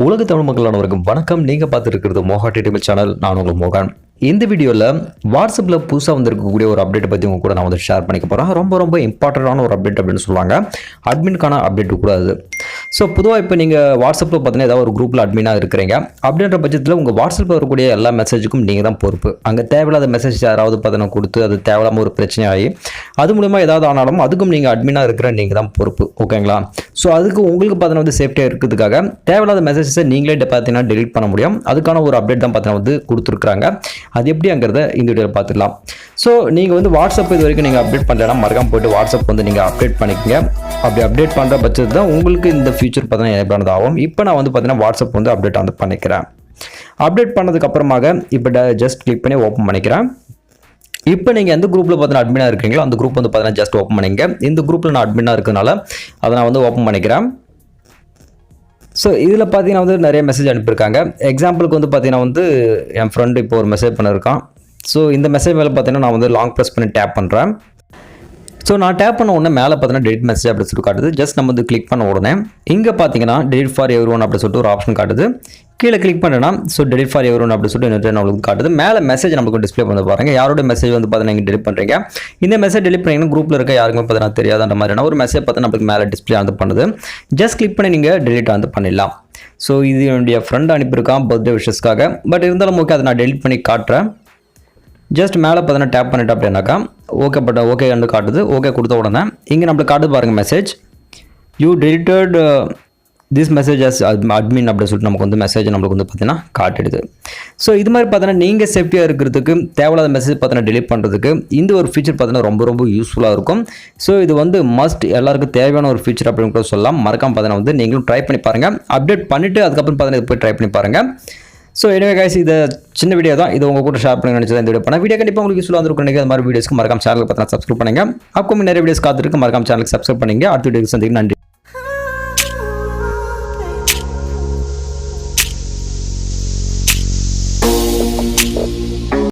உலக தமிழ் மக்களானவருக்கு வணக்கம். நீங்கள் பார்த்துருக்கிறது மோகா டிடிஎம் சேனல். நான் உங்கள் மோகன். இந்த வீடியோவில் வாட்ஸ்அப்பில் புதுசாக வந்திருக்கக்கூடிய ஒரு அப்டேட் பற்றி உங்க கூட நான் வந்து ஷேர் பண்ணிக்க போகிறேன். ரொம்ப இம்பார்ட்டண்டான ஒரு அப்டேட் அப்படின்னு சொல்லுவாங்க. அட்மின்கான அப்டேட் கூட அது. ஸோ பொதுவாக இப்போ நீங்கள் வாட்ஸ்அப்பில் பார்த்தீங்கன்னா ஏதாவது ஒரு குரூப்பில் அட்மினாக இருக்கிறீங்க அப்படின்ற பட்சத்தில் உங்கள் வாட்ஸ்அப்பில் வரக்கூடிய எல்லா மெசேஜுக்கும் நீங்கள் தான் பொறுப்பு. அங்கே தேவையில்லாத மெசேஜ் யாராவது பார்த்தீங்கன்னா கொடுத்து அது தேவையில்லாமல் ஒரு பிரச்சனையாகி அது மூலமாக ஏதாவது ஆனாலும் அதுக்கும் நீங்கள் அட்மினாக இருக்கிற நீங்கள் தான் பொறுப்பு. ஓகேங்களா? ஸோ அதுக்கு உங்களுக்கு பார்த்தீங்கன்னா வந்து சேஃப்டியாக இருக்கிறதுக்காக தேவையில்லாத மெசேஜஸை நீங்களே பார்த்தீங்கன்னா டெலிட் பண்ண முடியும். அதுக்கான ஒரு அப்டேட் தான் பார்த்தீங்கன்னா வந்து கொடுத்துருக்காங்க. அது எப்படிங்கிறத இந்த வீடியோவில் பார்த்துக்கலாம். ஸோ நீங்கள் வந்து வாட்ஸ்அப் இது வரைக்கும் நீங்கள் அப்டேட் பண்ணலைன்னா மறக்காம போய்ட்டு வாட்ஸ்அப் வந்து நீங்கள் அப்டேட் பண்ணிக்கங்க. அப்படி அப்டேட் பண்ணுற பட்சத்தில் தான் உங்களுக்கு இந்த ஃபியூச்சர் பார்த்தீங்கன்னா எனபிளானது ஆகும். இப்போ நான் வந்து பார்த்தீங்கன்னா வாட்ஸ்அப் வந்து அப்டேட் வந்து பண்ணிக்கிறேன். அப்டேட் பண்ணதுக்கு அப்புறமாக இப்போ ஜஸ்ட் கிளிக் பண்ணி ஓப்பன் பண்ணிக்கிறேன். இப்போ நீங்கள் எந்த குரூப்பில் பார்த்தீங்கன்னா அட்மினாக இருக்கீங்களோ அந்த குரூப் வந்து பார்த்தீங்கன்னா ஜஸ்ட் ஓப்பன் பண்ணிங்க. இந்த குரூப்பில் நான் அட்மினாக இருக்கிறதுனால அதை நான் வந்து ஓப்பன் பண்ணிக்கிறேன். ஸோ இதில் பார்த்தீங்கன்னா வந்து நிறைய மெசேஜ் அனுப்பியிருக்காங்க. எக்ஸாம்பிளுக்கு வந்து பார்த்தீங்கன்னா வந்து என் ஃப்ரெண்டு இப்போ ஒரு மெசேஜ் பண்ணியிருக்கான். ஸோ இந்த மெசேஜ் மேலே பார்த்தீங்கன்னா நான் வந்து லாங் ப்ரெஸ் பண்ணி டேப் பண்ணுறேன். ஸோ நான் டேப் பண்ண உடனே மேலே பார்த்தீங்கன்னா டெலிட் மெசேஜ் அப்படி சொல்லிட்டு காட்டுது. ஜஸ்ட் நம்ம வந்து கிளிக் பண்ண உடனே இங்கே பார்த்தீங்கன்னா டெலிட் ஃபார் எவ்ரி ஒன் அப்படி சொல்லிட்டு ஒரு ஆப்ஷன் காட்டுது. கீழே கிளிக் பண்ணுறேன்னா so delete for every one அப்படி சொல்லிட்டு நம்மளுக்கு காட்டுது. மேலே மெசேஜ் நமக்கு டிஸ்பிளே பண்ணி பாருங்க. யாரோட மெசேஜ் வந்து பார்த்தீங்கன்னா நீங்கள் டெலிட் பண்ணுறீங்க. இந்த மெசேஜ் டெலிட் பண்ணிங்கன்னா குரூப்பில் இருக்க யாருக்குமே பார்த்தீங்கன்னா தெரியாத மாதிரியான ஒரு மெசேஜ் பார்த்து நம்மளுக்கு மேலே டிஸ்பிளே வந்து பண்ணுது. ஜஸ்ட் கிளிக் பண்ணி நீங்கள் டெலிட் வந்து பண்ணிடலாம். ஸோ இது என்னுடைய ஃப்ரெண்ட் அனுப்பியிருக்கான் பர்த்டே விஷஸ்க்காக. பட் இருந்தாலும் ஓகே, அதை நான் டெலிட் பண்ணி காட்டுறேன். ஜஸ்ட் மேலே பார்த்தீங்கன்னா டேப் பண்ணிட்டு அப்படின்னாக்கா ஓகே ஓகே வந்து காட்டுது. ஓகே கொடுத்த உடனே இங்கே நம்மளுக்கு காட்டுது பாருங்கள் message you deleted this message as admin அப்படின்னு சொல்லிட்டு நமக்கு வந்து மெசேஜ் நம்மளுக்கு வந்து பார்த்தீங்கன்னா காட்டிடுது. ஸோ இது மாதிரி பார்த்தீங்கன்னா நீங்கள் சேஃப்டியாக இருக்கிறதுக்கு தேவையில்லாத மெசேஜ் பார்த்தீங்கன்னா டெலிட் பண்ணுறதுக்கு இந்த ஒரு ஃபீச்சர் பார்த்தீங்கன்னா ரொம்ப யூஸ்ஃபுல்லாக இருக்கும். ஸோ இது வந்து மஸ்ட் எல்லாருக்கும் தேவையான ஒரு ஃபீச்சர் அப்படின்னு கூட சொல்லலாம். மறக்காம பார்த்தீங்கன்னா வந்து நீங்களும் ட்ரை பண்ணி பாருங்கள். அப்டேட் பண்ணிவிட்டு அதுக்கப்புறம் பார்த்தீங்கன்னா இது போய் ட்ரை பண்ணி பாருங்கள். ஸோ எனவே கைஸ், இது சின்ன வீடியோ தான். இது உங்கள் கூட ஷேர் பண்ணி நினச்சது இந்த வீடியோ பண்ண வீடியோ கண்டிப்பாக உங்களுக்கு யூஸ்ஃபுல்லாக இருக்கும். அது மாதிரி வீடியோஸ்க்கு மறக்காம சேனலுக்கு பார்த்தீங்கன்னா சப்ஸ்கிரைப் பண்ணுங்கள். அப்கமிங் நிறைய வீடியோஸ் காத்திருக்கு. மறக்காம சேனலுக்கு சப்ஸ்கிரைப் பண்ணுங்கள். அடுத்த வீடியோக்கு சந்திக்கும். நன்றி.